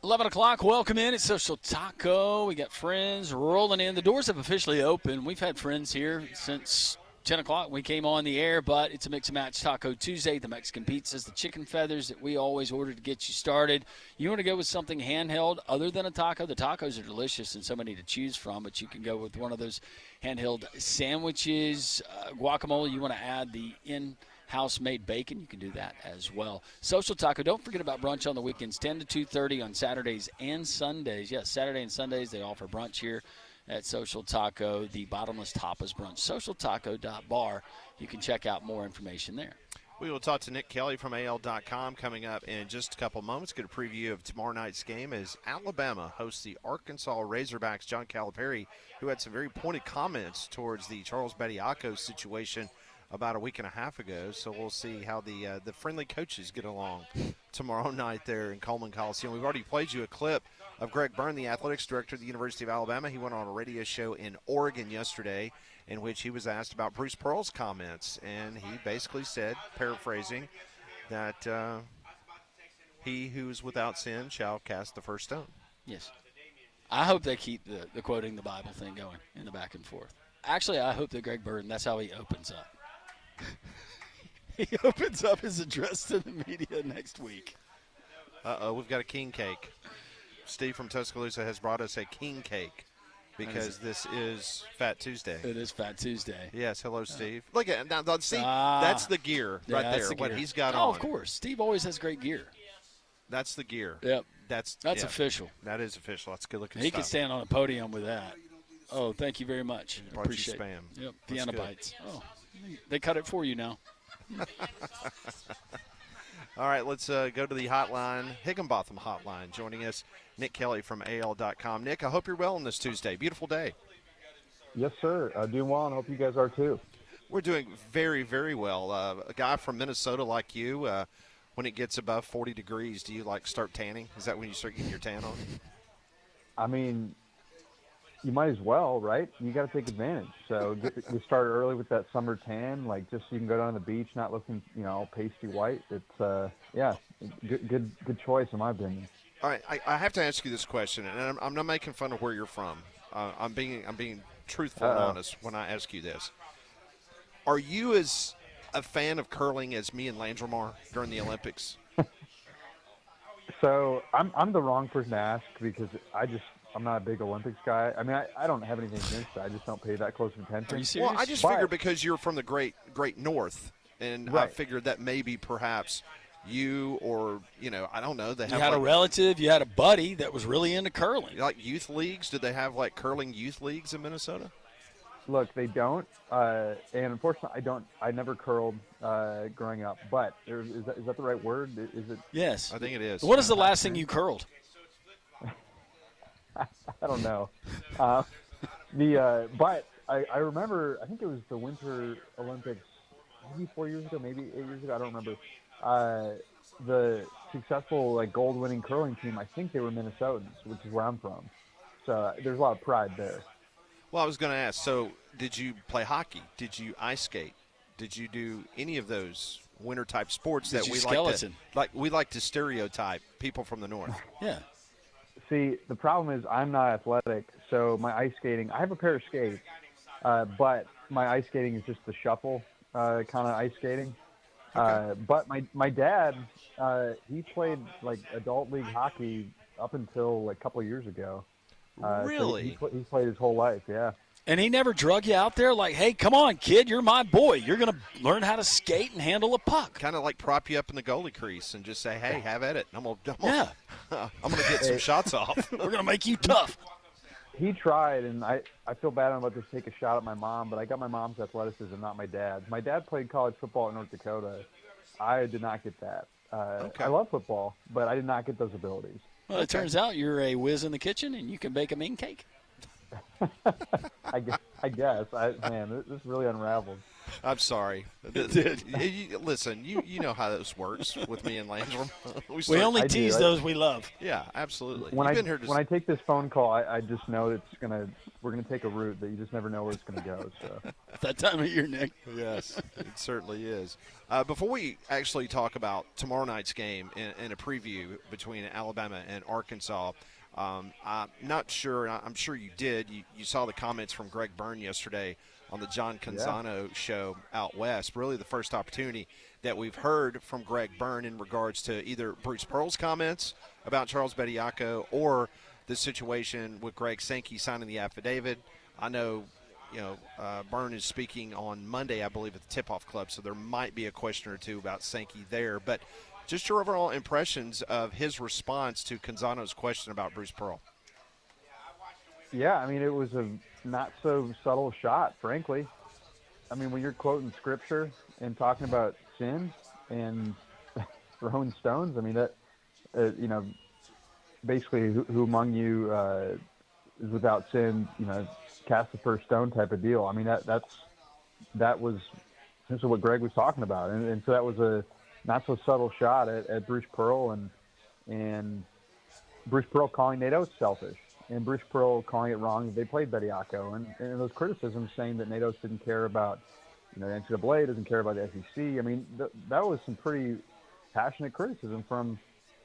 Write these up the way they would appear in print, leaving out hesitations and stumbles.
11 o'clock, welcome in. It's Social Taco. We got friends rolling in. The doors have officially opened. We've had friends here since 10 o'clock. We came on the air, but it's a Mix and Match Taco Tuesday. The Mexican pizzas, the chicken feathers that we always order to get you started. You want to go with something handheld other than a taco? The tacos are delicious and so many to choose from, but you can go with one of those handheld sandwiches. Guacamole, you want to add the house-made bacon, you can do that as well. Social Taco, don't forget about brunch on the weekends, 10 to 2:30 on Saturdays and Sundays. Yes, Saturday and Sundays they offer brunch here at Social Taco, the Bottomless Tapas Brunch. SocialTaco.bar. You can check out more information there. We will talk to Nick Kelly from AL.com coming up in just a couple moments. Get a preview of tomorrow night's game as Alabama hosts the Arkansas Razorbacks. John Calipari, who had some very pointed comments towards the Charles Bediako situation about a week and a half ago, so we'll see how the friendly coaches get along tomorrow night there in Coleman Coliseum. We've already played you a clip of Greg Byrne, the athletics director of the University of Alabama. He went on a radio show in Oregon yesterday in which he was asked about Bruce Pearl's comments, and he basically said, paraphrasing, that he who is without sin shall cast the first stone. Yes. I hope they keep the quoting the Bible thing going in the back and forth. Actually, I hope that Greg Byrne, that's how he opens up. He opens up his address to the media next week. We've got a king cake. Steve from Tuscaloosa has brought us a king cake because this is Fat Tuesday. It is Fat Tuesday. Yes, hello, Steve. Look at now. See, that's the gear right there. What he's got on. Oh, of course. Steve always has great gear. That's the gear. Yep. That's official. That is official. That's good looking. He stuff. could stand on a podium with that. Oh, thank you very much. Appreciate you spam. It. Yep. Vienna bites. Oh, they cut it for you now. All right, let's go to the hotline, Higginbotham hotline. Joining us, Nick Kelly from AL.com. Nick, I hope you're well on this Tuesday. Beautiful day. Yes, sir. Doing well, and I hope you guys are too. We're doing very, very well. A guy from Minnesota like you, when it gets above 40 degrees, do you start tanning? Is that when you start getting your tan on? I mean, you might as well, right? You got to take advantage. So we started early with that summer tan, just so you can go down to the beach, not looking, all pasty white. It's good choice in my opinion. All right, I have to ask you this question, and I'm not making fun of where you're from. I'm being truthful and honest when I ask you this. Are you as a fan of curling as me and Landrum are during the Olympics? So I'm the wrong person to ask because I'm not a big Olympics guy. I mean, I don't have anything against it. I just don't pay that close of attention. Are you serious? Well, I just figured because you're from the great North, and right. I figured that maybe perhaps you or, I don't know. You had a relative, you had a buddy that was really into curling. Like youth leagues? Did they have, curling youth leagues in Minnesota? Look, they don't, and unfortunately, I never curled growing up. But is that the right word? Is it? Yes, I think it is. What is the last thing you curled? I don't know. But I remember. I think it was the Winter Olympics, maybe 4 years ago, maybe 8 years ago. I don't remember. The successful gold-winning curling team. I think they were Minnesotans, which is where I'm from. So there's a lot of pride there. Well, I was going to ask, so did you play hockey? Did you ice skate? Did you do any of those winter-type sports that we like to stereotype people from the North? Yeah. See, the problem is I'm not athletic, so my ice skating – I have a pair of skates, but my ice skating is just the shuffle kind of ice skating. Okay. But my dad, he played, adult league hockey up until, a couple of years ago. Really? So he played his whole life, yeah. And he never drug you out there hey, come on, kid, you're my boy. You're going to learn how to skate and handle a puck. Kind of prop you up in the goalie crease and just say, hey, have at it. I'm going to get some shots off. We're going to make you tough. He tried, and I feel bad I'm about to take a shot at my mom, but I got my mom's athleticism, not my dad's. My dad played college football in North Dakota. I did not get that. Okay. I love football, but I did not get those abilities. Well, it turns out you're a whiz in the kitchen, and you can bake a mean cake. Man, this really unraveled. I'm sorry. It did. Listen, you know how this works with me and Landrum. We only I tease do. those we love. Yeah, absolutely. When You've I been here when I take this phone call, I just know we're gonna take a route that you just never know where it's gonna go. So That time of year, Nick. Yes, it certainly is. Before we actually talk about tomorrow night's game in a preview between Alabama and Arkansas, I'm not sure. I'm sure you did. You saw the comments from Greg Byrne yesterday on the John Canzano show out west. Really the first opportunity that we've heard from Greg Byrne in regards to either Bruce Pearl's comments about Charles Bediako or the situation with Greg Sankey signing the affidavit. I know Byrne is speaking on Monday, I believe, at the Tip-Off Club, so there might be a question or two about Sankey there. But just your overall impressions of his response to Canzano's question about Bruce Pearl. yeah, I mean, it was a not so subtle shot, frankly. I mean, when you're quoting scripture and talking about sin and throwing stones, I mean that basically who among you is without sin, cast the first stone type of deal. I mean that was essentially what Greg was talking about, and so that was a not so subtle shot at Bruce Pearl and Bruce Pearl calling Nate Oates selfish, and Bruce Pearl calling it wrong that they played Bediako, and those criticisms saying that Nate Oates didn't care about the NCAA, doesn't care about the SEC. I mean that was some pretty passionate criticism from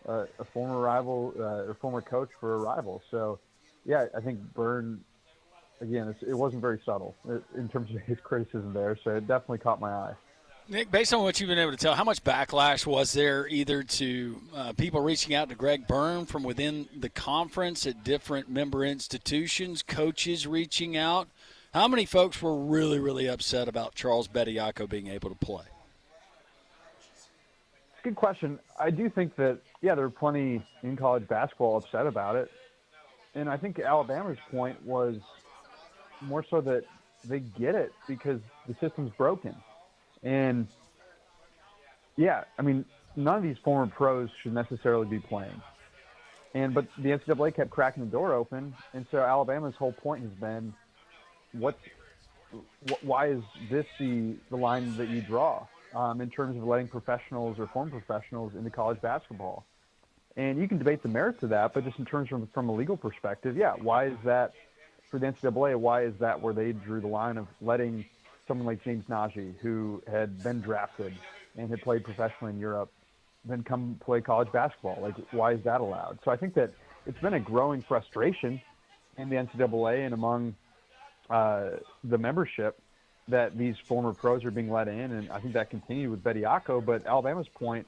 a former rival or former coach for a rival. So yeah, I think Byrne. Again, it wasn't very subtle in terms of his criticism there, so it definitely caught my eye. Nick, based on what you've been able to tell, how much backlash was there either to people reaching out to Greg Byrne from within the conference at different member institutions, coaches reaching out? How many folks were really, really upset about Charles Bediako being able to play? Good question. I do think that, there were plenty in college basketball upset about it. And I think Alabama's point was more so that they get it because the system's broken. And, I mean, none of these former pros should necessarily be playing. But the NCAA kept cracking the door open, and so Alabama's whole point has been, why is this the line that you draw in terms of letting professionals or former professionals into college basketball? And you can debate the merits of that, but just in terms from a legal perspective, why is that for the NCAA? Why is that where they drew the line of letting someone like James Najee, who had been drafted and had played professionally in Europe, then come play college basketball? Like, why is that allowed? So I think that it's been a growing frustration in the NCAA and among the membership that these former pros are being let in, and I think that continued with Bediako. But Alabama's point,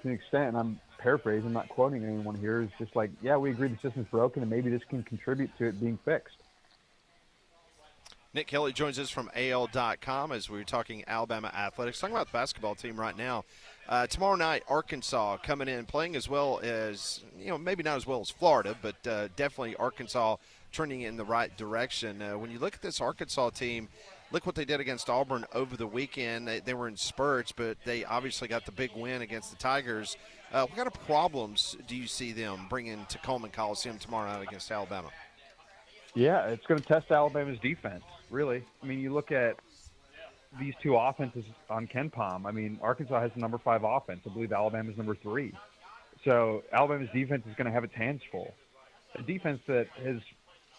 to an extent, and I'm paraphrasing, I'm not quoting anyone here, is just like, we agree the system's broken, and maybe this can contribute to it being fixed. Nick Kelly joins us from AL.com as we were talking Alabama athletics. Talking about the basketball team right now. Tomorrow night, Arkansas coming in, playing as well as, maybe not as well as Florida, but definitely Arkansas trending in the right direction. When you look at this Arkansas team, look what they did against Auburn over the weekend. They were in spurts, but they obviously got the big win against the Tigers. What kind of problems do you see them bringing to Coleman Coliseum tomorrow night against Alabama? Yeah, it's going to test Alabama's defense, really. I mean, you look at these two offenses on KenPom. I mean, Arkansas has the number 5 offense. I believe Alabama's number 3. So Alabama's defense is going to have its hands full. A defense that has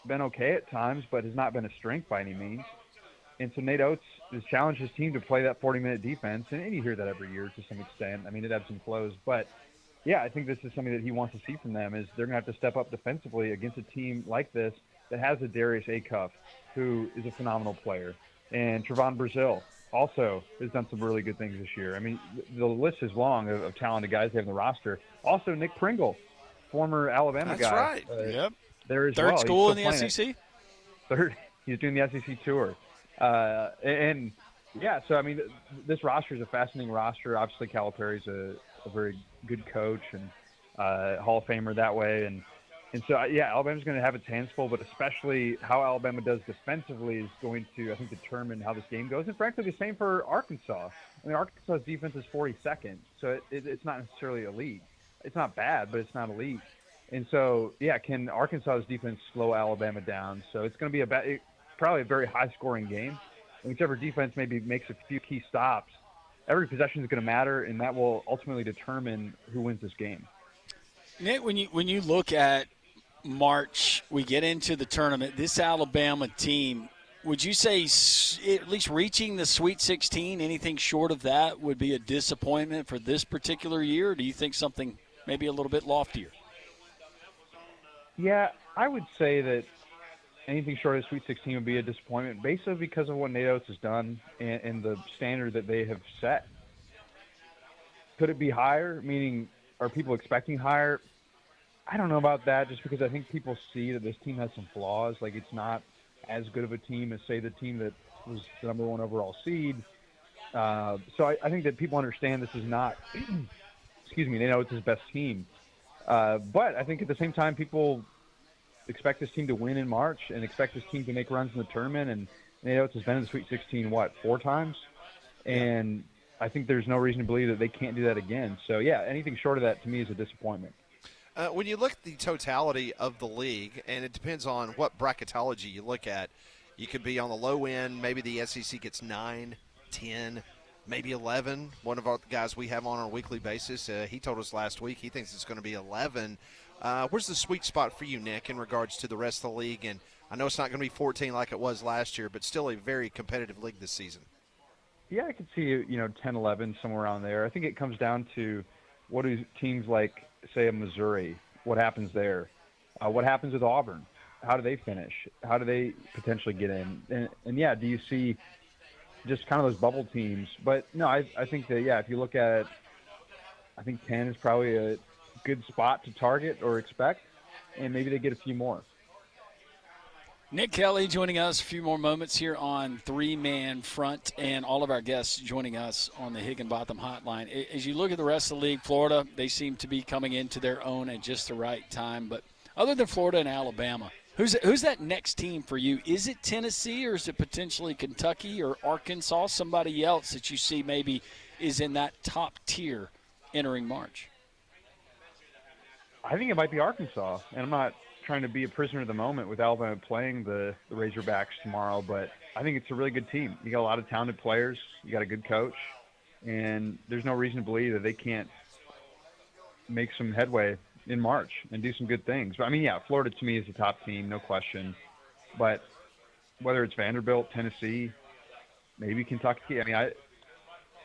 been okay at times, but has not been a strength by any means. And so Nate Oates has challenged his team to play that 40-minute defense, and you hear that every year to some extent. I mean, it ebbs and flows. But, I think this is something that he wants to see from them, is they're going to have to step up defensively against a team like this that has a Darius Acuff, who is a phenomenal player. And Trevon Brazile also has done some really good things this year. I mean, the list is long of talented guys they have in the roster. Also, Nick Pringle, former Alabama guy. That's right. Yep. There as Third well. school in the SEC? Third. He's doing the SEC tour. So, I mean, this roster is a fascinating roster. Obviously, Calipari's a very good coach and Hall of Famer that way. And so, Alabama's going to have its hands full, but especially how Alabama does defensively is going to, I think, determine how this game goes. And frankly, the same for Arkansas. I mean, Arkansas's defense is 42nd, so it's not necessarily elite. It's not bad, but it's not elite. And so, yeah, can Arkansas's defense slow Alabama down? So it's going to be probably a very high-scoring game. And whichever defense maybe makes a few key stops, every possession is going to matter, and that will ultimately determine who wins this game. Nick, when you look at March, we get into the tournament, this Alabama team, would you say at least reaching the Sweet 16, anything short of that would be a disappointment for this particular year? Or do you think something maybe a little bit loftier? Yeah, I would say that anything short of Sweet 16 would be a disappointment, basically because of what Nate Oates has done and the standard that they have set. Could it be higher? Meaning, are people expecting higher? I don't know about that, just because I think people see that this team has some flaws. Like, it's not as good of a team as, say, the team that was the number 1 overall seed. So I think that people understand this is not, excuse me, Nate Oates' best team. But I think at the same time, people expect this team to win in March and expect this team to make runs in the tournament. And Nate Oates has been in the Sweet 16, 4 times? And I think there's no reason to believe that they can't do that again. So, yeah, anything short of that to me is a disappointment. When you look at the totality of the league, and it depends on what bracketology you look at, you could be on the low end. Maybe the SEC gets 9, 10, maybe 11. One of our guys we have on a weekly basis, he told us last week he thinks it's going to be 11. Where's the sweet spot for you, Nick, in regards to the rest of the league? And I know it's not going to be 14 like it was last year, but still a very competitive league this season. Yeah, I could see 10, 11, somewhere around there. I think it comes down to what do teams like, say, a Missouri, what happens there? What happens with Auburn? How do they finish? How do they potentially get in? And yeah, do you see just kind of those bubble teams? But no, I think that, yeah, if you look at it, I think 10 is probably a good spot to target or expect, and maybe they get a few more. Nick Kelly joining us a few more moments here on Three-Man Front, and all of our guests joining us on the Higginbotham Hotline. As you look at the rest of the league, Florida, they seem to be coming into their own at just the right time. But other than Florida and Alabama, who's that next team for you? Is it Tennessee, or is it potentially Kentucky or Arkansas, somebody else that you see maybe is in that top tier entering March? I think it might be Arkansas, and I'm not trying to be a prisoner of the moment with Alabama playing the Razorbacks tomorrow, but I think it's a really good team. You got a lot of talented players, you got a good coach, and there's no reason to believe that they can't make some headway in March and do some good things. But I mean, yeah, Florida to me is the top team, no question. But whether it's Vanderbilt, Tennessee, maybe Kentucky, I mean, I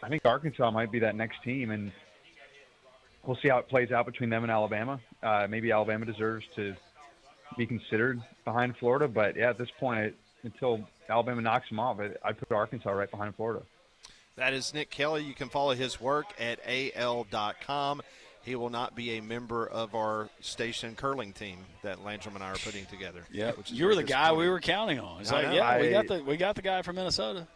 think Arkansas might be that next team, and we'll see how it plays out between them and Alabama. Maybe Alabama deserves to be considered behind Florida, but yeah, at this point, until Alabama knocks them off, I'd put Arkansas right behind Florida. That is Nick Kelly. You can follow his work at al.com. He will not be a member of our station curling team that Landrum and I are putting together. Yeah, you were the guy we were counting on. It's like, yeah, we got the guy from Minnesota.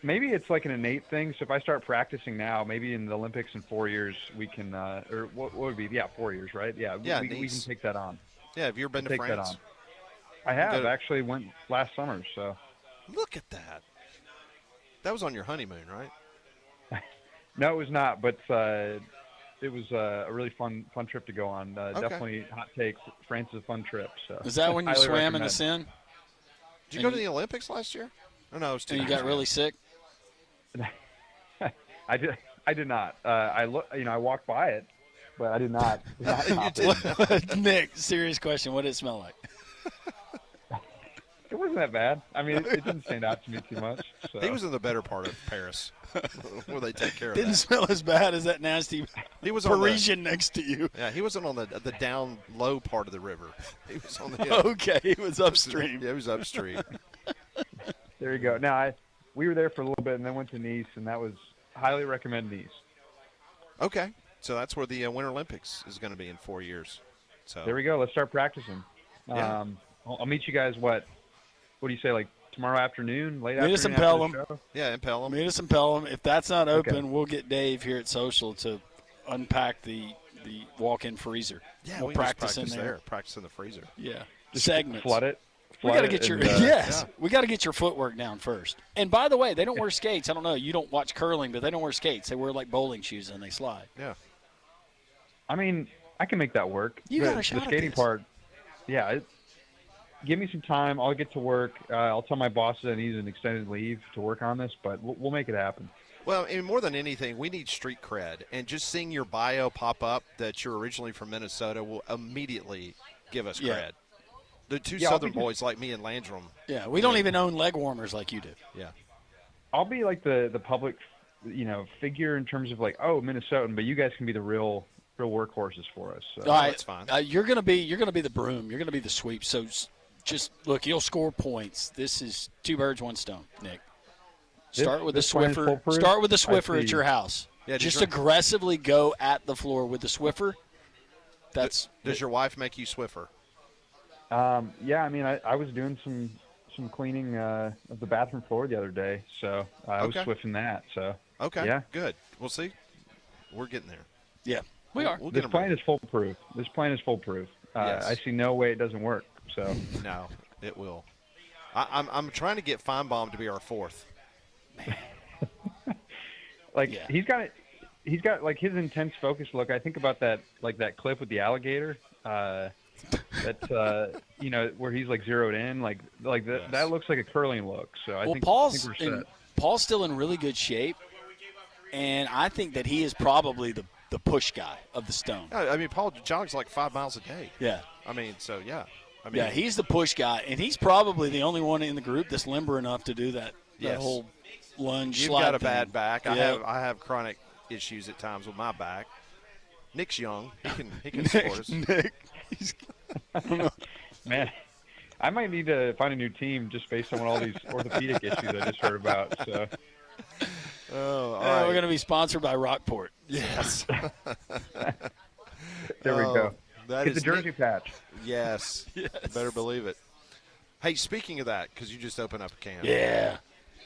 Maybe it's like an innate thing. So if I start practicing now, maybe in the Olympics in 4 years, we can, or what would it be? Yeah, 4 years, right? Yeah, we can take that on. Yeah, have you ever been to France? I have. Actually went last summer. So. Look at that. That was on your honeymoon, right? No, it was not. But it was a really fun trip to go on. Okay. Definitely hot take. France is a fun trip. So. Is that when you swam in the Seine? Did you go to the Olympics last year? Oh, no, it was too. And you got really sick? I did not. I walked by it. But I did not. Nick, serious question. What did it smell like? It wasn't that bad. I mean, it didn't stand out to me too much. So. He was in the better part of Paris where they take care of Didn't smell as bad as that nasty Parisian next to you. Yeah, he wasn't on the down low part of the river. He was on the Okay, he was upstream. Yeah, he was upstream. There you go. Now, we were there for a little bit and then went to Nice, and that was highly recommend Nice. Okay. So that's where the Winter Olympics is going to be in 4 years. So there we go. Let's start practicing. Yeah. I'll meet you guys. What do you say? Like tomorrow afternoon, late afternoon? Meet us in Pelham. Yeah, in Pelham. Meet us in Pelham. If that's not open, we'll get Dave here at Social to unpack the walk-in freezer. Yeah, we'll practice in there. Practice in the freezer. Yeah, just segments. Flood it. We got to get your we got to get your footwork down first. And by the way, they don't wear skates. I don't know. You don't watch curling, but they don't wear skates. They wear like bowling shoes and they slide. Yeah. I mean, I can make that work. You got a shot The at skating this. part, yeah. Give me some time. I'll get to work. I'll tell my boss that I need an extended leave to work on this, but we'll make it happen. Well, and more than anything, we need street cred. And just seeing your bio pop up that you're originally from Minnesota will immediately give us cred. The two Southern boys like me and Landrum. Yeah, we don't even own leg warmers like you do. Yeah. I'll be like the public, figure in terms of like, oh, Minnesotan, but you guys can be the real workhorses for us. So. All right, that's fine. You're gonna be the broom. You're gonna be the sweep. So just look, you'll score points. This is 2 birds, 1 stone, Nick. Start with the Swiffer. Start with the Swiffer at your house. Yeah, just aggressively go at the floor with the Swiffer. Does your wife make you Swiffer? Yeah, I mean, I was doing some cleaning of the bathroom floor the other day, so I was swiffing that. So yeah, good. We'll see. We're getting there. Yeah, we are. This plan is foolproof. Yes. I see no way it doesn't work. So no, it will. I'm trying to get Feinbaum to be our 4th. He's got like his intense focus look. I think about that clip with the alligator. Where he's like zeroed in, that looks like a curling look. So I think we're set. Paul's still in really good shape, and I think that he is probably the push guy of the Stone. I mean, Paul jogs like 5 miles a day. Yeah. I mean, so yeah. Yeah, he's the push guy, and he's probably the only one in the group that's limber enough to do that whole lunge. You've got a bad back. I have chronic issues at times with my back. Nick's young. He can support us. Nick. I don't know. Man, I might need to find a new team just based on all these orthopedic issues I just heard about. So. All right. We're going to be sponsored by Rockport. Yes. There we go. Get the jersey patch. Yes. Better believe it. Hey, speaking of that, because you just opened up a can. Yeah.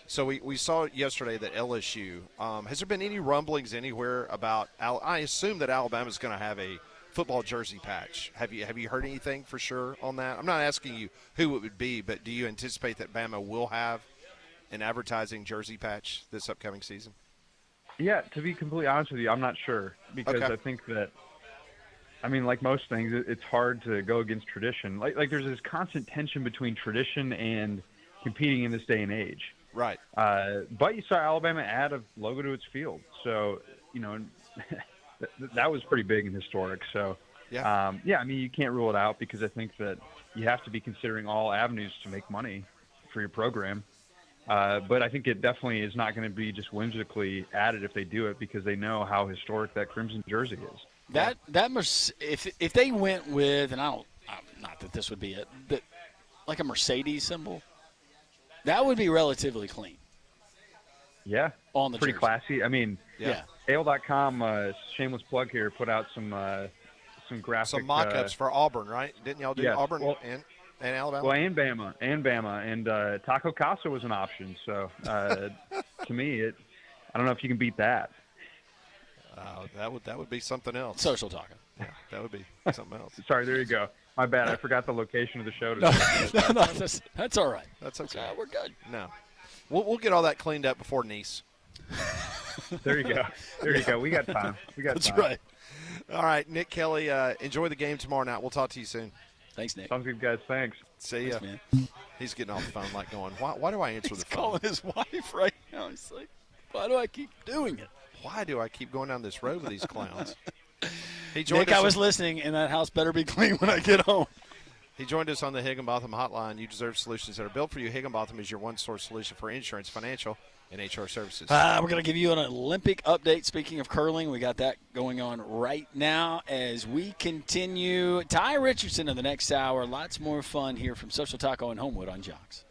So we saw yesterday that LSU, has there been any rumblings anywhere about I assume that Alabama's going to have a football jersey patch. Have you heard anything for sure on that? I'm not asking you who it would be, but do you anticipate that Bama will have an advertising jersey patch this upcoming season? Yeah, to be completely honest with you, I'm not sure because I think that, I mean, like most things, it's hard to go against tradition. Like there's this constant tension between tradition and competing in this day and age. Right. But you saw Alabama add a logo to its field, so that was pretty big and historic. So, I mean, you can't rule it out because I think that you have to be considering all avenues to make money for your program. But I think it definitely is not going to be just whimsically added if they do it because they know how historic that crimson jersey is. That must, if they went with, and not that this would be it, but like a Mercedes symbol, that would be relatively clean. Yeah, on the pretty jersey. classy. I mean, yeah. Ale.com, shameless plug here, put out some graphic. Some mock-ups for Auburn, right? Didn't y'all do Auburn and Alabama? Well, and Bama, and Taco Casa was an option. So to me, I don't know if you can beat that. That would be something else. Social talking. Yeah, that would be something else. Sorry, there you go. My bad. I forgot the location of the show today. No, that's all right. That's okay. We're good. No, we'll get all that cleaned up before Nice. There you go. There you go. We got time. That's right. All right, Nick Kelly. Enjoy the game tomorrow night. We'll talk to you soon. Thanks, Nick. Sounds good, guys. Thanks. See ya. Man. He's getting off the phone like going, why do I answer the phone? He's calling his wife right now. He's like, why do I keep doing it? Why do I keep going down this road with these clowns? Nick, I was listening, and that house better be clean when I get home. He joined us on the Higginbotham Hotline. You deserve solutions that are built for you. Higginbotham is your one-source solution for insurance, financial, and HR services. We're going to give you an Olympic update. Speaking of curling, we got that going on right now as we continue. Ty Richardson in the next hour. Lots more fun here from Social Taco and Homewood on Jocks.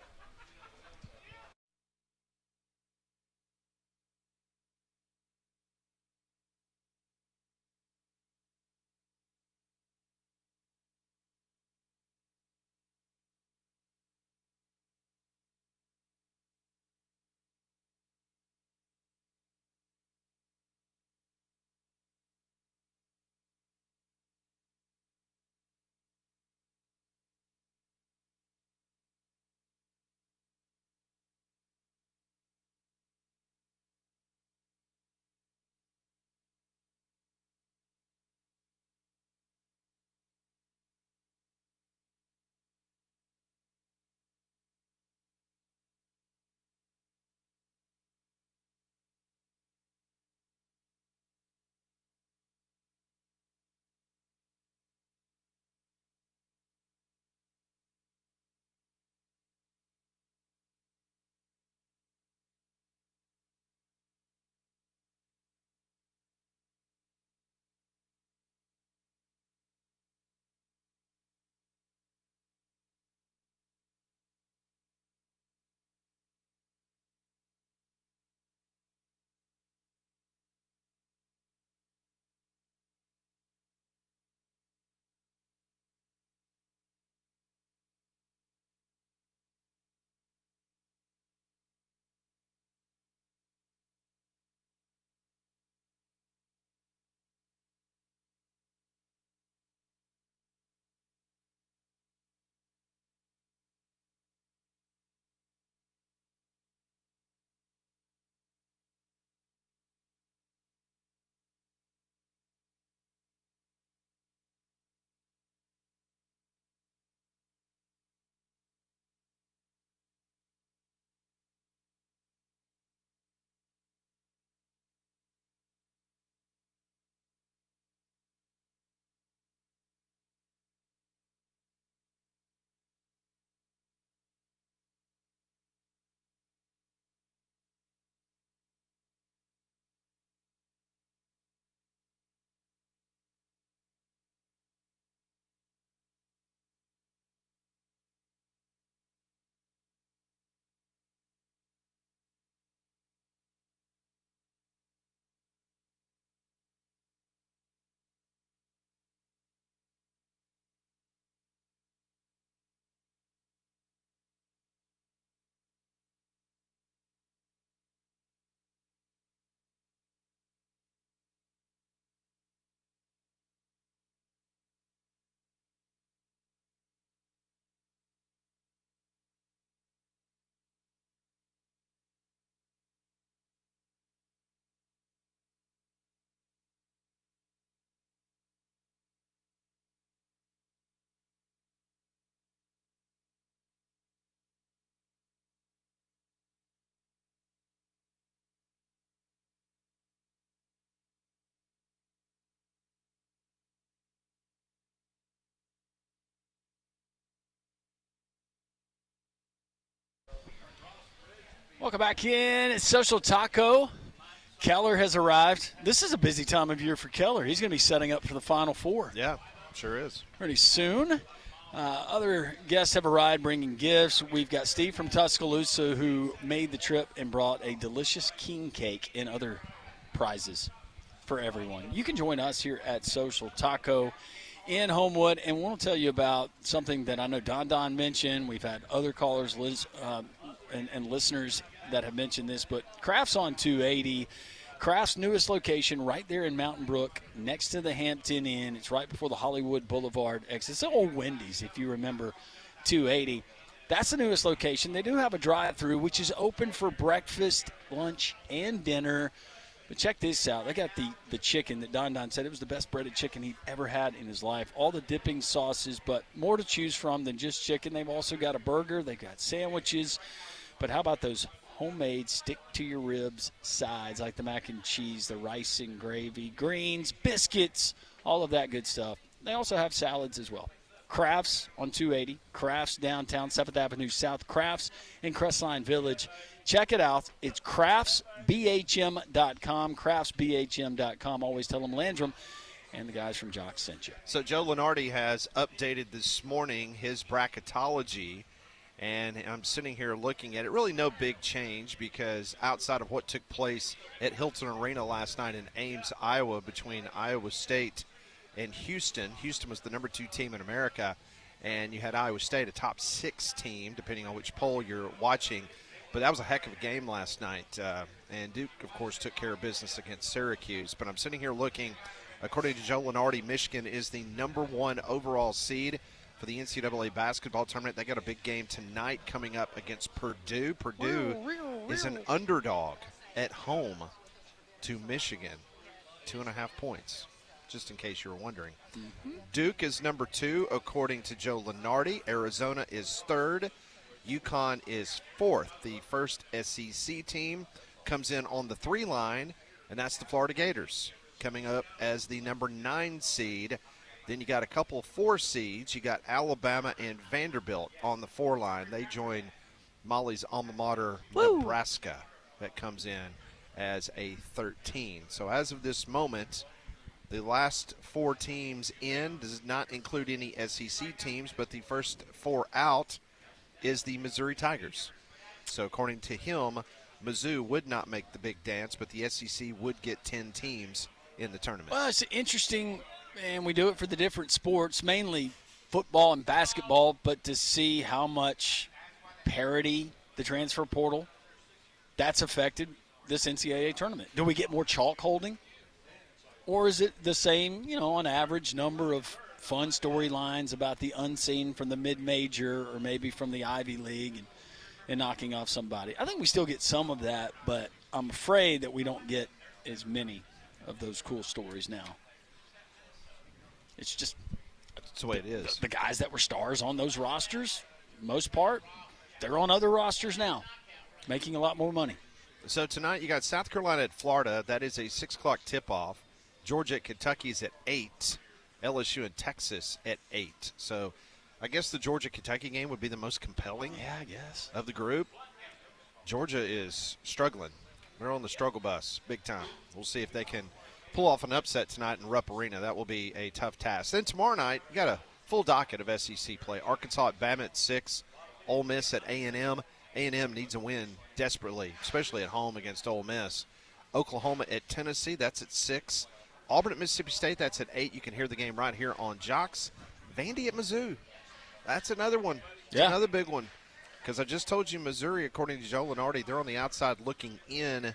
Welcome back in. It's Social Taco. Keller has arrived. This is a busy time of year for Keller. He's going to be setting up for the Final Four. Yeah, sure is. Pretty soon. Other guests have arrived bringing gifts. We've got Steve from Tuscaloosa who made the trip and brought a delicious king cake and other prizes for everyone. You can join us here at Social Taco in Homewood, and we'll tell you about something that I know Don mentioned. We've had other callers and listeners that have mentioned this, but Kraft's on 280. Kraft's newest location right there in Mountain Brook next to the Hampton Inn. It's right before the Hollywood Boulevard exit. It's the old Wendy's, if you remember 280. That's the newest location. They do have a drive-thru, which is open for breakfast, lunch, and dinner. But check this out. They got the chicken that Don said it was the best breaded chicken he'd ever had in his life. All the dipping sauces, but more to choose from than just chicken. They've also got a burger. They've got sandwiches. But how about those homemade stick-to-your-ribs sides like the mac and cheese, the rice and gravy, greens, biscuits, all of that good stuff. They also have salads as well. Kraft's on 280, Kraft's downtown, 7th Avenue South, Kraft's in Crestline Village. Check it out. It's craftsbhm.com, craftsbhm.com. Always tell them Landrum and the guys from Jock sent you. So Joe Lenardi has updated this morning his bracketology, and I'm sitting here looking at it. Really no big change because outside of what took place at Hilton Arena last night in Ames, Iowa, between Iowa State and Houston. Houston was the number 2 team in America, and you had Iowa State, a top 6 team, depending on which poll you're watching. But that was a heck of a game last night. And Duke, of course, took care of business against Syracuse. But I'm sitting here looking, according to Joe Lenardi, Michigan is the number 1 overall seed for the NCAA basketball tournament. They got a big game tonight coming up against Purdue. Purdue is an underdog at home to Michigan, 2.5 points, just in case you were wondering. Duke is number 2, according to Joe Lenardi. Arizona is 3rd. UConn is 4th. The first SEC team comes in on the 3 line, and that's the Florida Gators, coming up as the number 9 seed. Then you got a couple 4 seeds. You got Alabama and Vanderbilt on the 4 line. They join Molly's alma mater, Nebraska, that comes in as a 13. So as of this moment, the last 4 teams in does not include any SEC teams, but the first 4 out is the Missouri Tigers. So according to him, Mizzou would not make the big dance, but the SEC would get 10 teams in the tournament. Well, it's interesting, and we do it for the different sports, mainly football and basketball, but to see how much parity the transfer portal, that's affected this NCAA tournament. Do we get more chalk holding? Or is it the same, on average number of fun storylines about the unseen from the mid-major or maybe from the Ivy League and knocking off somebody? I think we still get some of that, but I'm afraid that we don't get as many of those cool stories now. It's just that's the way it is. The guys that were stars on those rosters, most part, they're on other rosters now, making a lot more money. So tonight you got South Carolina at Florida. That is a 6 o'clock tip-off. Georgia at Kentucky is at 8. LSU and Texas at 8. So I guess the Georgia-Kentucky game would be the most compelling of the group. Georgia is struggling. They're on the struggle bus big time. We'll see if they can pull off an upset tonight in Rupp Arena. That will be a tough task. Then tomorrow night, you got a full docket of SEC play. Arkansas at Bama at 6. Ole Miss at A&M. A&M needs a win desperately, especially at home against Ole Miss. Oklahoma at Tennessee, that's at 6. Auburn at Mississippi State, that's at 8. You can hear the game right here on Jocks. Vandy at Mizzou. That's another one. It's another big one. Because I just told you Missouri, according to Joe Lenardi, they're on the outside looking in.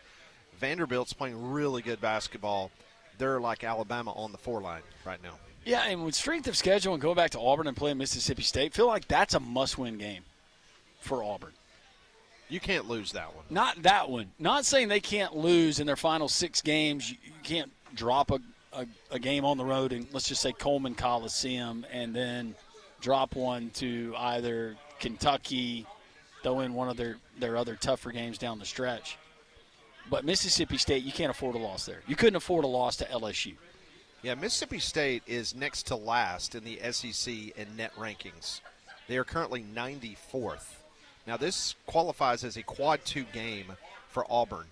Vanderbilt's playing really good basketball. They're like Alabama on the 4 line right now. Yeah, and with strength of schedule and going back to Auburn and playing Mississippi State, feel like that's a must-win game for Auburn. You can't lose that one. Not that one. Not saying they can't lose in their final 6 games. You can't drop a game on the road in, let's just say, Coleman Coliseum, and then drop one to either Kentucky, throw in one of their other tougher games down the stretch. But Mississippi State, you can't afford a loss there. You couldn't afford a loss to LSU. Yeah, Mississippi State is next to last in the SEC in net rankings. They are currently 94th. Now, this qualifies as a quad 2 game for Auburn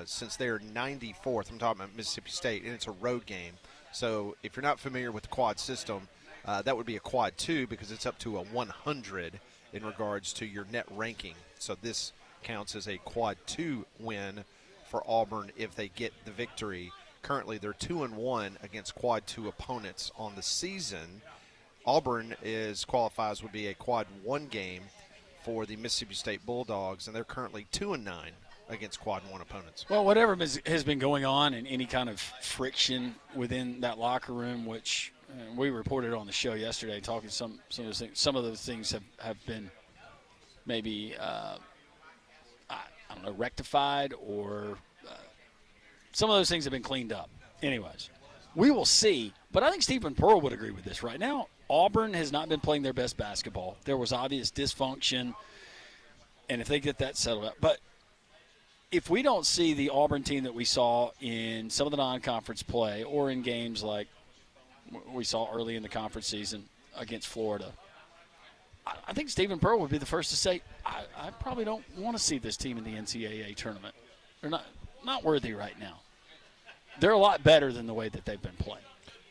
since they're 94th. I'm talking about Mississippi State, and it's a road game. So if you're not familiar with the quad system, that would be a quad 2 because it's up to a 100 in regards to your net ranking. So this counts as a quad 2 win for Auburn if they get the victory. Currently, they're 2-1 against quad 2 opponents on the season. Auburn qualifies would be a quad 1 game for the Mississippi State Bulldogs, and they're currently 2-9 against quad 1 opponents. Well, whatever has been going on and any kind of friction within that locker room, which we reported on the show yesterday, talking some of those things. Some of those things have been maybe I don't know, rectified, or some of those things have been cleaned up. Anyways, we will see. But I think Stephen Pearl would agree with this. Right now, Auburn has not been playing their best basketball. There was obvious dysfunction, and if they get that settled up. But if we don't see the Auburn team that we saw in some of the non-conference play or in games like we saw early in the conference season against Florida, I think Stephen Pearl would be the first to say, I probably don't want to see this team in the NCAA tournament. They're not worthy right now. They're a lot better than the way that they've been playing.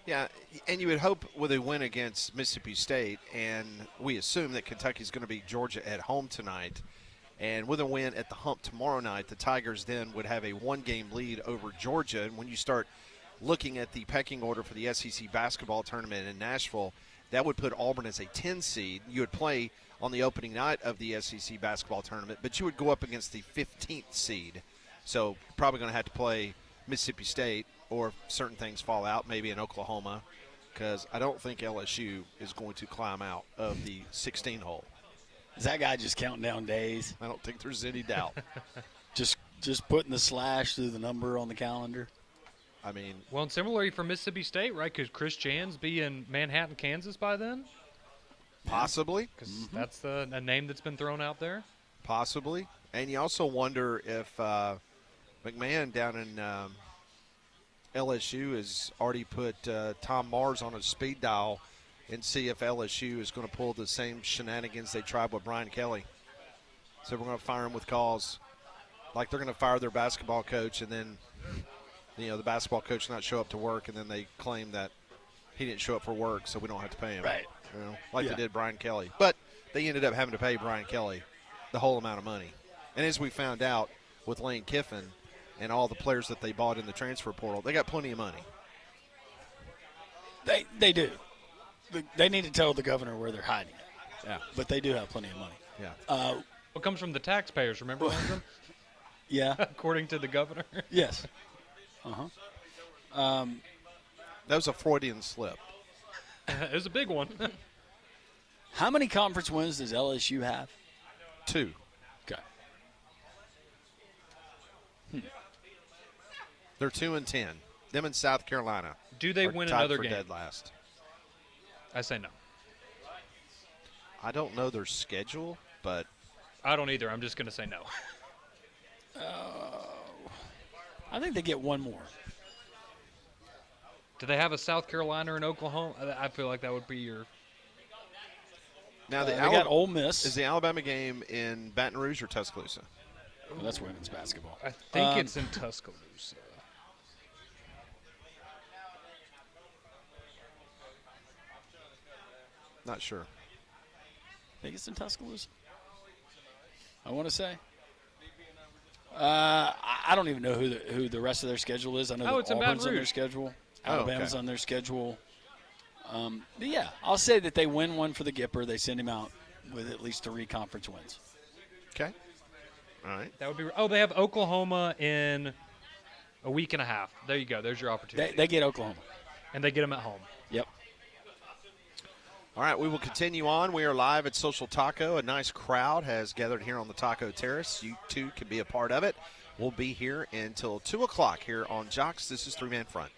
Yeah, and you would hope with a win against Mississippi State, and we assume that Kentucky's going to beat Georgia at home tonight, and with a win at the Hump tomorrow night, the Tigers then would have a one-game lead over Georgia. And when you start looking at the pecking order for the SEC basketball tournament in Nashville, that would put Auburn as a 10 seed. You would play on the opening night of the SEC basketball tournament, but you would go up against the 15th seed. So probably going to have to play Mississippi State, or if certain things fall out, maybe in Oklahoma, because I don't think LSU is going to climb out of the 16 hole. Is that guy just counting down days? I don't think there's any doubt. just putting the slash through the number on the calendar? I mean, well, and similarly for Mississippi State, right? Could Chris Jans be in Manhattan, Kansas by then? possibly. Because that's a name that's been thrown out there. Possibly. And you also wonder if McMahon down in LSU has already put Tom Mars on a speed dial and see if LSU is going to pull the same shenanigans they tried with Brian Kelly. So we're going to fire him with calls. Like they're going to fire their basketball coach, and then, the basketball coach not show up to work, and then they claim that he didn't show up for work, so we don't have to pay him. Right. Like they did Brian Kelly. But they ended up having to pay Brian Kelly the whole amount of money. And as we found out with Lane Kiffin and all the players that they bought in the transfer portal, they got plenty of money. They do. They need to tell the governor where they're hiding it. Yeah. But they do have plenty of money. Yeah. What comes from the taxpayers, remember, Landon? Yeah. According to the governor. Yes. That was a Freudian slip. It was a big one. How many conference wins does LSU have? 2. Okay. They're 2-10. Them in South Carolina. Do they are win tied another for game? Dead last. I say no. I don't know their schedule, but I don't either. I'm just going to say no. I think they get one more. Do they have a South Carolina or an Oklahoma? I feel like that would be your. now They got Ole Miss. is the Alabama game in Baton Rouge or Tuscaloosa? Well, that's women's basketball. I think it's in Tuscaloosa. Not sure. I think it's in Tuscaloosa. I want to say. I don't even know who the rest of their schedule is. I know it's that in Baton Auburn's on their Rouge. schedule. Oh, Alabama's okay. on their schedule. But yeah, I'll say that they win one for the Gipper. They send him out with at least 3 conference wins. Okay. All right. That would be. Oh, they have Oklahoma in a week and a half. There you go. There's your opportunity. They get Oklahoma. And they get them at home. Yep. All right, we will continue on. We are live at Social Taco. A nice crowd has gathered here on the Taco Terrace. You, too, can be a part of it. We'll be here until 2 o'clock here on Jocks. This is Three Man Front.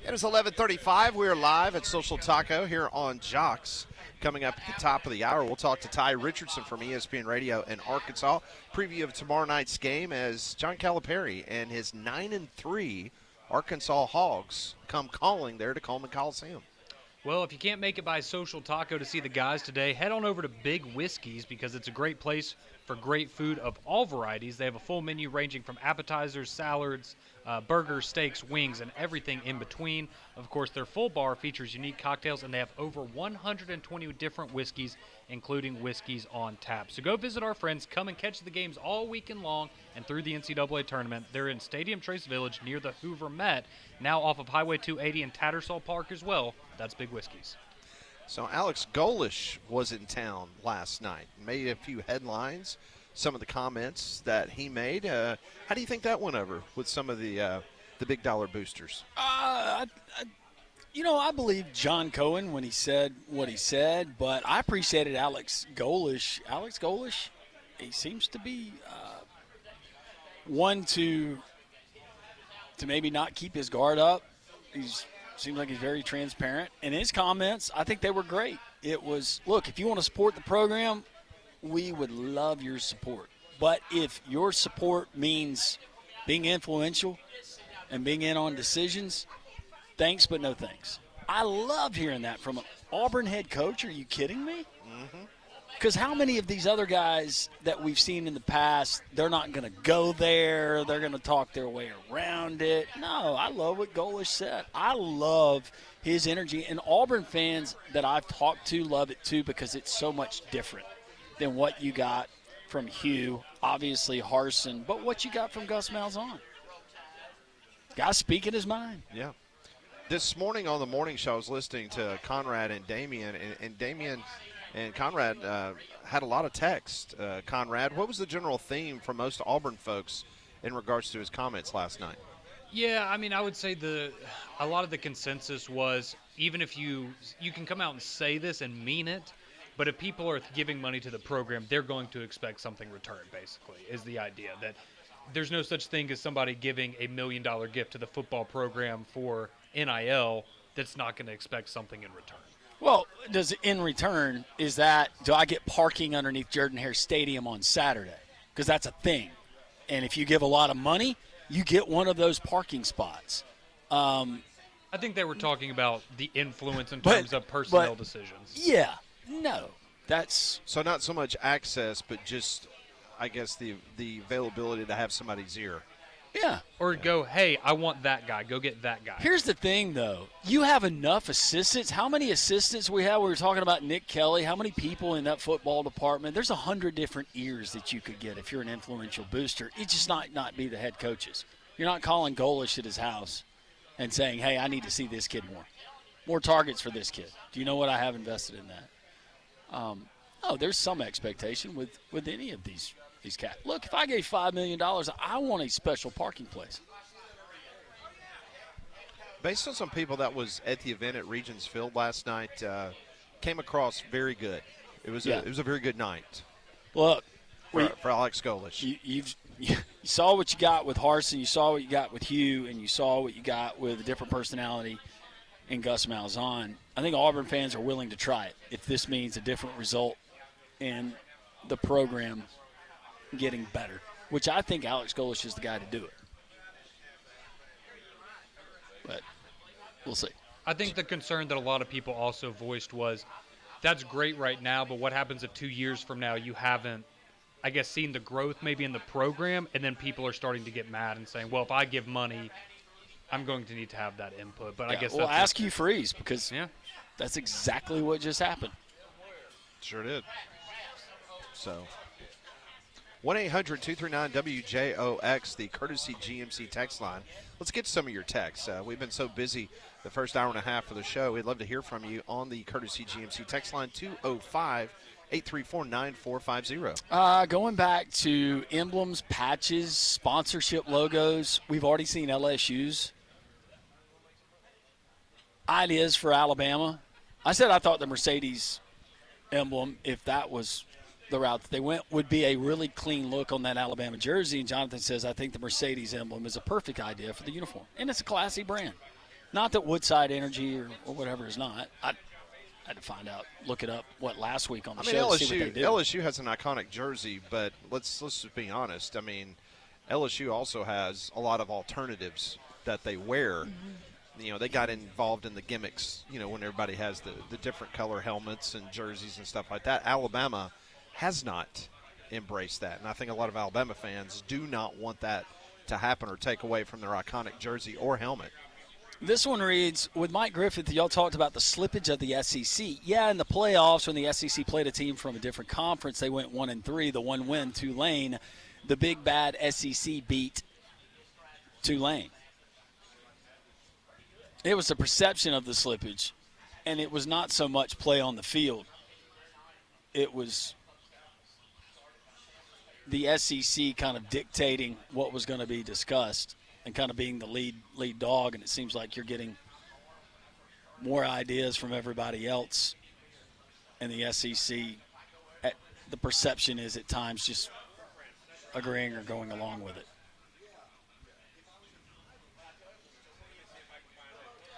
It is 11:35. We are live at Social Taco here on Jocks. Coming up at the top of the hour, we'll talk to Ty Richardson from ESPN Radio in Arkansas. Preview of tomorrow night's game as John Calipari and his 9-3 Arkansas Hogs come calling there to Coleman Coliseum. Well, if you can't make it by Social Taco to see the guys today, head on over to Big Whiskey's because it's a great place for great food of all varieties. They have a full menu ranging from appetizers, salads, burgers, steaks, wings, and everything in between. Of course, their full bar features unique cocktails, and they have over 120 different whiskeys, including whiskeys on tap. So go visit our friends. Come and catch the games all weekend long and through the NCAA tournament. They're in Stadium Trace Village near the Hoover Met, now off of Highway 280 in Tattersall Park as well. That's Big Whiskey's. So Alex Golesh was in town last night, made a few headlines, some of the comments that he made. How do you think that went over with some of the big dollar boosters? I believe John Cohen when he said what he said, but I appreciated Alex Golesh. Alex Golesh, he seems to be one to maybe not keep his guard up. Seems like he's very transparent. And his comments, I think they were great. It was, look, if you want to support the program, we would love your support. But if your support means being influential and being in on decisions, thanks but no thanks. I love hearing that from an Auburn head coach. Are you kidding me? Because how many of these other guys that we've seen in the past, they're not going to go there. They're going to talk their way around it. No, I love what Golesh said. I love his energy. And Auburn fans that I've talked to love it too because it's so much different than what you got from Hugh, obviously Harsin, but what you got from Gus Malzahn. Guy speaking his mind. Yeah. This morning on the morning show, I was listening to Conrad and Damian, and Damian and Conrad had a lot of text. Conrad, what was the general theme for most Auburn folks in regards to his comments last night? Yeah, I mean, I would say a lot of the consensus was even if you can come out and say this and mean it, but if people are giving money to the program, they're going to expect something returned, basically, is the idea. That there's no such thing as somebody giving $1 million gift to the football program for NIL that's not going to expect something in return. Well, do I get parking underneath Jordan-Hare Stadium on Saturday? Because that's a thing. And if you give a lot of money, you get one of those parking spots. I think they were talking about the influence in terms of personnel decisions. Yeah. No. That's – So not so much access, but just, I guess, the availability to have somebody's ear. Yeah. Or go, hey, I want that guy. Go get that guy. Here's the thing, though. You have enough assistants. How many assistants we have? We were talking about Nick Kelly. How many people in that football department? There's 100 different ears that you could get if you're an influential booster. It just not be the head coaches. You're not calling Golesh at his house and saying, hey, I need to see this kid more. More targets for this kid. Do you know what I have invested in that? There's some expectation with any of these cats. Look, if I gave $5 million, I want a special parking place. Based on some people that was at the event at Regions Field last night, came across very good. It was a very good night. Look, for Alex Golesh. You saw what you got with Harsin, you saw what you got with Hugh, and you saw what you got with a different personality in Gus Malzahn. I think Auburn fans are willing to try it if this means a different result in the program getting better, which I think Alex Golesh is the guy to do it. But we'll see. I think the concern that a lot of people also voiced was that's great right now, but what happens if 2 years from now you haven't, I guess, seen the growth maybe in the program, and then people are starting to get mad and saying, well, if I give money, I'm going to need to have that input. But I guess well, ask Hugh Freeze because that's exactly what just happened. Sure did. So 1-800-239-WJOX, the courtesy GMC text line. Let's get to some of your texts. We've been so busy the first hour and a half of the show. We'd love to hear from you on the courtesy GMC text line, 205-834-9450. Going back to emblems, patches, sponsorship logos, we've already seen LSU's ideas for Alabama. I said I thought the Mercedes emblem, if that was the route that they went, would be a really clean look on that Alabama jersey. And Jonathan says, I think the Mercedes emblem is a perfect idea for the uniform. And it's a classy brand. Not that Woodside Energy or whatever is not. I had to find out, look it up, last week on the show to see what they do. LSU has an iconic jersey, but let's just be honest. I mean, LSU also has a lot of alternatives that they wear. Mm-hmm. They got involved in the gimmicks, when everybody has the different color helmets and jerseys and stuff like that. Alabama has not embraced that, and I think a lot of Alabama fans do not want that to happen or take away from their iconic jersey or helmet. This one reads, with Mike Griffith, y'all talked about the slippage of the SEC. Yeah, in the playoffs, when the SEC played a team from a different conference, they went 1-3. The one win, Tulane. The big bad SEC beat Tulane. It was the perception of the slippage, and it was not so much play on the field. It was the SEC kind of dictating what was going to be discussed and kind of being the lead dog, and it seems like you're getting more ideas from everybody else in the SEC. The perception is at times just agreeing or going along with it.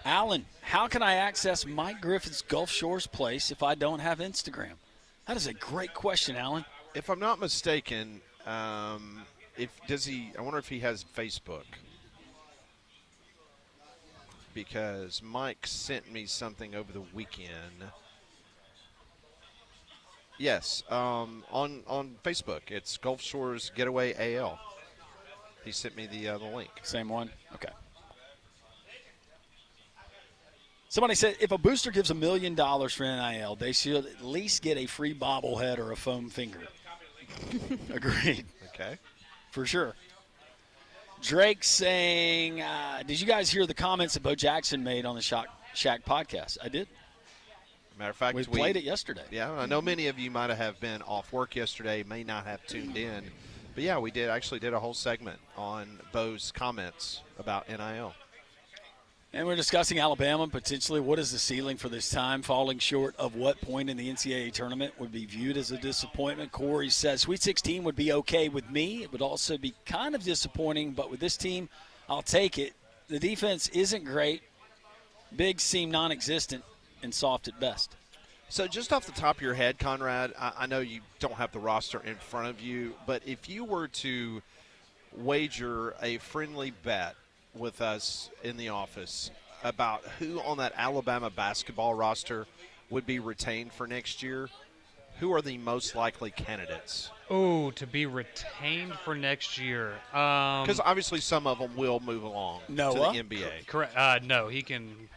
Alan, how can I access Mike Griffith's Gulf Shores place if I don't have Instagram? That is a great question, Alan. If I'm not mistaken, I wonder if he has Facebook. Because Mike sent me something over the weekend. Yes, on Facebook, it's Gulf Shores Getaway AL. He sent me the link. Same one? Okay. Somebody said if a booster gives $1 million for NIL, they should at least get a free bobblehead or a foam finger. Agreed. Okay. For sure. Drake saying, did you guys hear the comments that Bo Jackson made on the Shaq podcast? I did. Matter of fact, we played it yesterday. Yeah, I know many of you might have been off work yesterday, may not have tuned in. But, yeah, we did a whole segment on Bo's comments about NIL. And we're discussing Alabama potentially. What is the ceiling for this time? Falling short of what point in the NCAA tournament would be viewed as a disappointment? Corey says Sweet 16 would be okay with me. It would also be kind of disappointing, but with this team, I'll take it. The defense isn't great. Bigs seem non-existent and soft at best. So just off the top of your head, Conrad, I know you don't have the roster in front of you, but if you were to wager a friendly bet with us in the office about who on that Alabama basketball roster would be retained for next year, who are the most likely candidates? Oh, to be retained for next year. Because obviously some of them will move along to the NBA. Correct. No, he can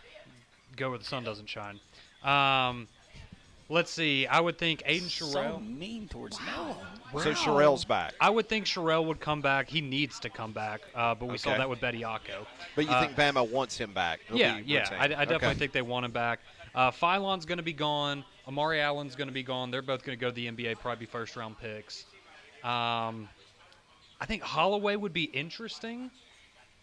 go where the sun doesn't shine. Let's see. I would think Aiden Sherrill. So mean towards Noah. Wow. So Sherrill's back. I would think Sherrill would come back. He needs to come back, but we saw that with Bediako. But you think Bama wants him back? Yeah. I definitely think they want him back. Philon's going to be gone. Amari Allen's going to be gone. They're both going to go to the NBA, probably first-round picks. I think Holloway would be interesting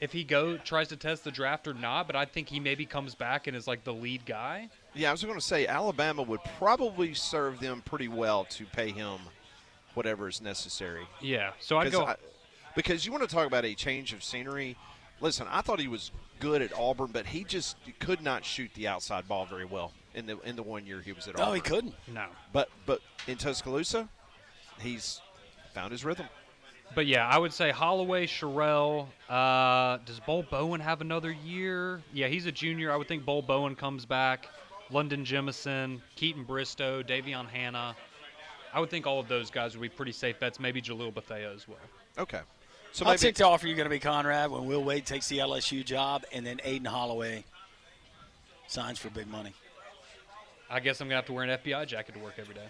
if he tries to test the draft or not, but I think he maybe comes back and is like the lead guy. Yeah, I was going to say Alabama would probably serve them pretty well to pay him whatever is necessary. Yeah, so I'd go because you want to talk about a change of scenery. Listen, I thought he was good at Auburn, but he just could not shoot the outside ball very well in the 1 year he was at Auburn. No, he couldn't. No. But in Tuscaloosa, he's found his rhythm. But, yeah, I would say Holloway, Sherrill. Does Bull Bowen have another year? Yeah, he's a junior. I would think Bull Bowen comes back. London Jemison, Keaton Bristow, Davion Hanna. I would think all of those guys would be pretty safe bets, maybe Jalil Bethea as well. Okay. So I'll take the offer you're going to be, Conrad, when Will Wade takes the LSU job and then Aiden Holloway signs for big money. I guess I'm going to have to wear an FBI jacket to work every day.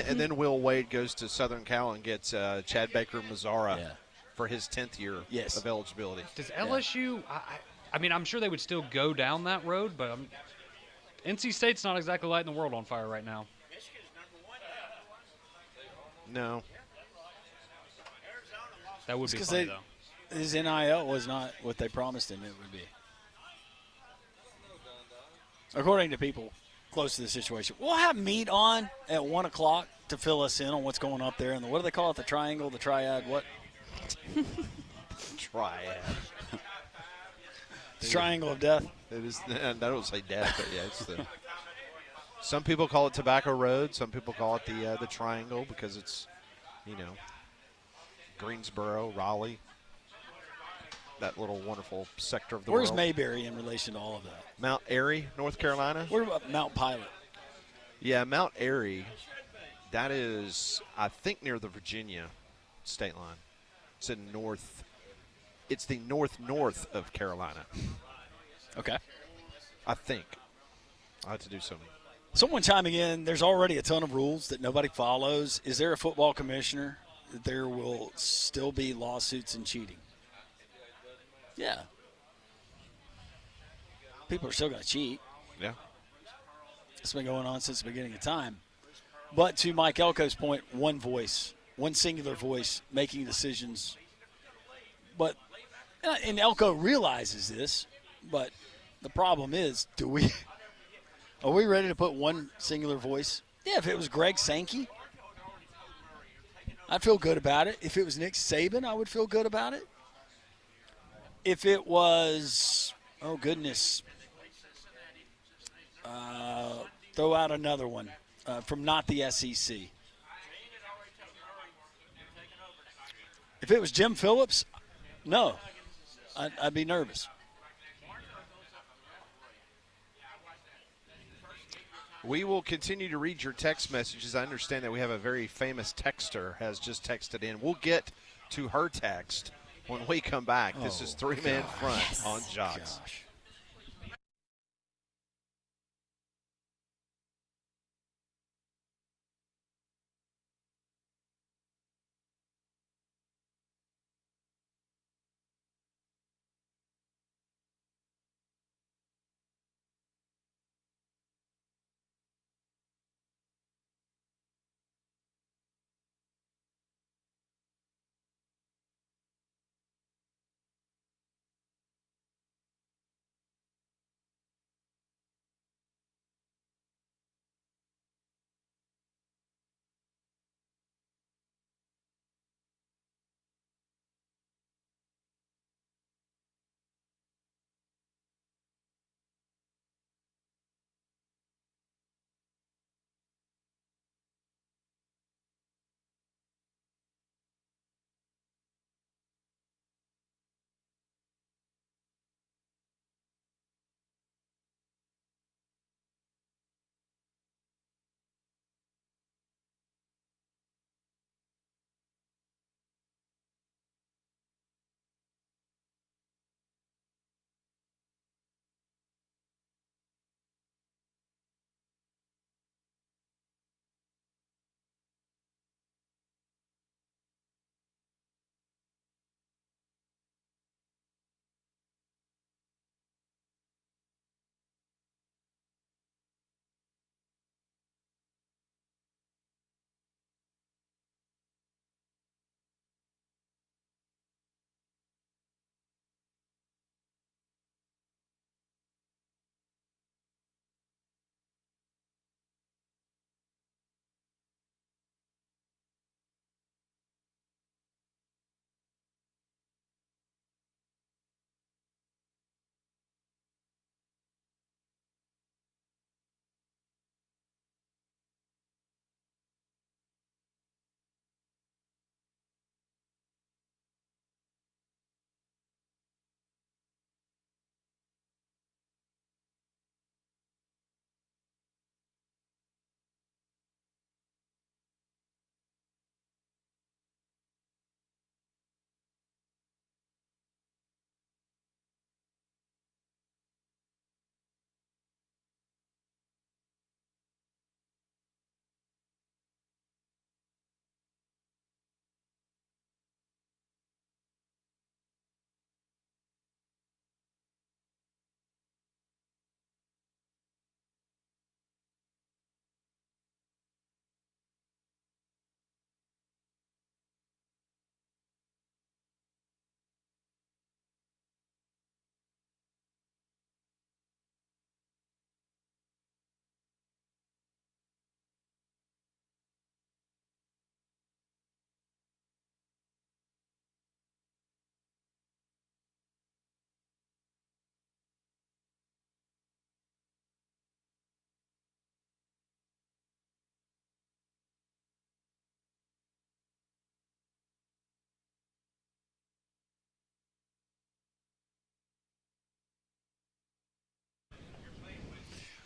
And then Will Wade goes to Southern Cal and gets Chad Baker-Mazara for his 10th year of eligibility. Does LSU I mean, I'm sure they would still go down that road, but NC State's not exactly lighting the world on fire right now. No. That would be because funny, though. His NIL was not what they promised him it would be. According to people close to the situation. We'll have meat on at 1 o'clock to fill us in on what's going up there. And what do they call it? The triangle, the triad, what? Triad. Triangle of death. It is. I don't say death, but yeah, it's the. Some people call it Tobacco Road. Some people call it the Triangle because it's, Greensboro, Raleigh, that little wonderful sector of the Where's world. Mayberry in relation to all of that? Mount Airy, North Carolina. What about Mount Pilot? Yeah, Mount Airy. That is, I think, near the Virginia state line. It's in north. It's the north of Carolina. Okay. I think. I have to do some. Someone chiming in, there's already a ton of rules that nobody follows. Is there a football commissioner that there will still be lawsuits and cheating? Yeah. People are still going to cheat. Yeah. It's been going on since the beginning of time. But to Mike Elko's point, one voice, one singular voice making decisions. But, and Elko realizes this, but the problem is, are we ready to put one singular voice? Yeah, if it was Greg Sankey, I'd feel good about it. If it was Nick Saban, I would feel good about it. If it was, oh goodness, throw out another one from not the SEC. If it was Jim Phillips, no, I'd be nervous. We will continue to read your text messages. I understand that we have a very famous texter has just texted in. We'll get to her text when we come back. This is Three-Man Front on Jocks. Gosh.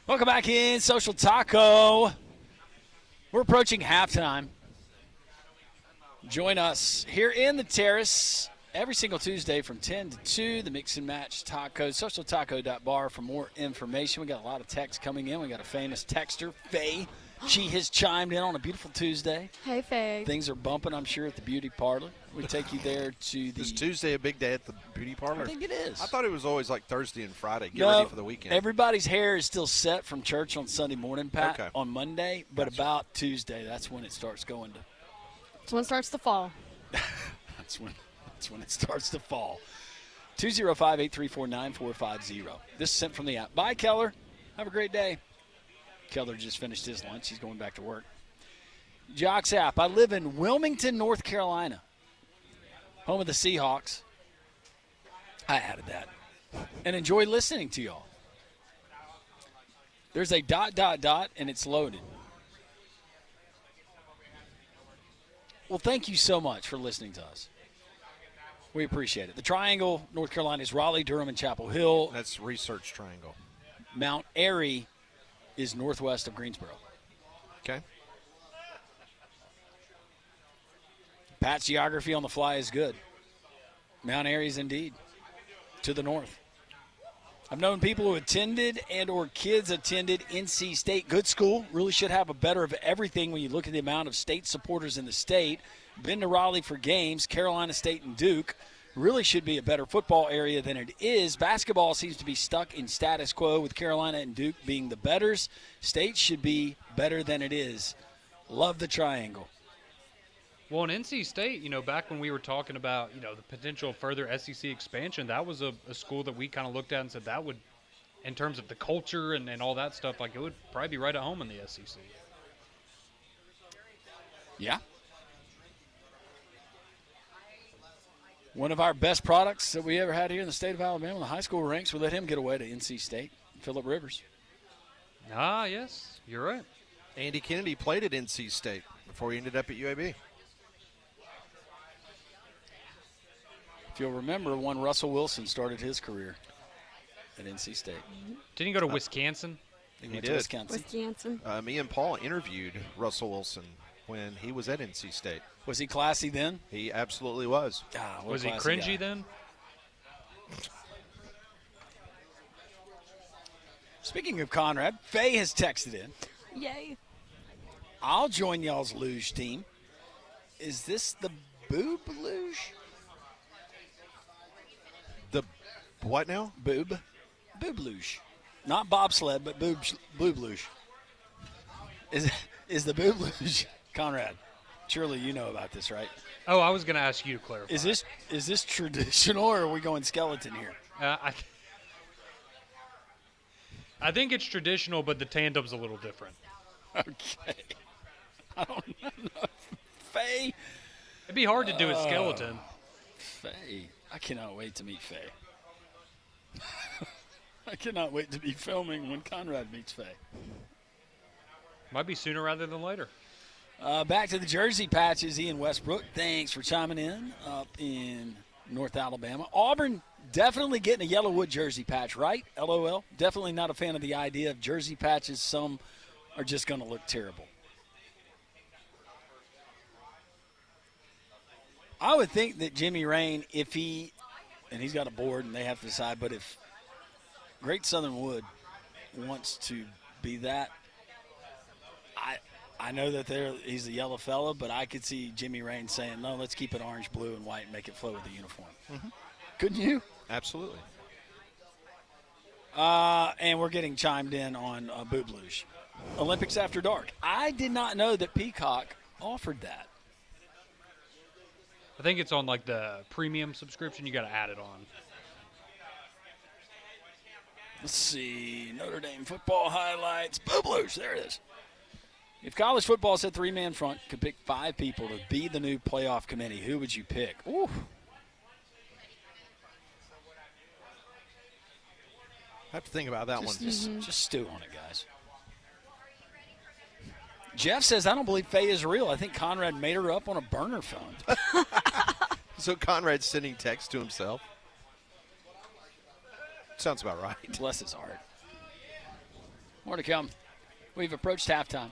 Welcome back in, Social Taco. We're approaching halftime. Join us here in the Terrace every single Tuesday from 10 to 2, the Mix and Match Tacos, socialtaco.bar for more information. We got a lot of texts coming in. We got a famous texter, Faye. She has chimed in on a beautiful Tuesday. Hey, Faye. Things are bumping, I'm sure, at the beauty parlor. We take you there to the... Is Tuesday a big day at the beauty parlor? I think it is. I thought it was always like Thursday and Friday. Get ready for the weekend. Everybody's hair is still set from church on Sunday morning, Pat, Okay. on Monday. But about Tuesday, that's when it starts going to... That's when it starts to fall. That's when it starts to fall. 205-834-9450. This is sent from the app. Bye, Keller. Have a great day. Keller just finished his lunch. He's going back to work. Jocks app. I live in Wilmington, North Carolina, home of the Seahawks. I added that. And enjoy listening to y'all. There's a ... and it's loaded. Well, thank you so much for listening to us. We appreciate it. The Triangle, North Carolina, is Raleigh, Durham, and Chapel Hill. That's Research Triangle. Mount Airy is northwest of Greensboro. Okay. Pat's geography on the fly is good. Mount Airy is indeed to the north. I've known people who attended and or kids attended NC State. Good school. Really should have a better of everything when you look at the amount of state supporters in the state. Been to Raleigh for games. Carolina State and Duke. Really should be a better football area than it is. Basketball seems to be stuck in status quo with Carolina and Duke being the betters. State should be better than it is. Love the Triangle. Well, in NC State, back when we were talking about, the potential further SEC expansion, that was a school that we kind of looked at and said that would, in terms of the culture and all that stuff, like it would probably be right at home in the SEC. Yeah. One of our best products that we ever had here in the state of Alabama, the high school ranks, we let him get away to NC State, Phillip Rivers. Ah, yes, you're right. Andy Kennedy played at NC State before he ended up at UAB. If you'll remember, when Russell Wilson started his career at NC State. Didn't he go to Wisconsin? He He went did. to Wisconsin. Wisconsin. Me and Paul interviewed Russell Wilson when he was at NC State. Was he classy then? He absolutely was. Ah, what a Was he classy cringy guy. then? Speaking of Conrad, Faye has texted in. Yay. I'll join y'all's luge team. Is this the boob luge? The what now? Boob luge. Not bobsled, but boob luge. Is the boob luge, Conrad? Surely you know about this, right? Oh, I was going to ask you to clarify. Is this traditional, or are we going skeleton here? I think it's traditional, but the tandem's a little different. Okay. I don't know. Faye. It'd be hard to do a skeleton. Faye. I cannot wait to meet Faye. I cannot wait to be filming when Conrad meets Faye. Might be sooner rather than later. Back to the jersey patches, Ian Westbrook. Thanks for chiming in up in North Alabama. Auburn definitely getting a Yellowwood jersey patch, right? LOL. Definitely not a fan of the idea of jersey patches. Some are just going to look terrible. I would think that Jimmy Rain, if he, and he's got a board and they have to decide, but if Great Southern Wood wants to be that, I know that he's a yellow fella, but I could see Jimmy Rain saying, no, let's keep it orange, blue, and white and make it flow with the uniform. Mm-hmm. Couldn't you? Absolutely. And we're getting chimed in on Boob Luge. Olympics After Dark. I did not know that Peacock offered that. I think it's on like the premium subscription. You got to add it on. Let's see. Notre Dame football highlights. Boob Luge. There it is. If college football said three-man front, could pick 5 people to be the new playoff committee, who would you pick? Ooh. I have to think about that one. Just stew on it, guys. Jeff says, I don't believe Faye is real. I think Conrad made her up on a burner phone. So Conrad's sending text to himself. Sounds about right. Bless his heart. More to come. We've approached halftime.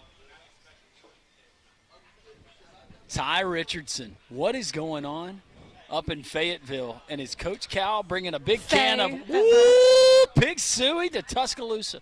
Ty Richardson, what is going on up in Fayetteville? And is Coach Cal bringing a big can of Pig Suey to Tuscaloosa?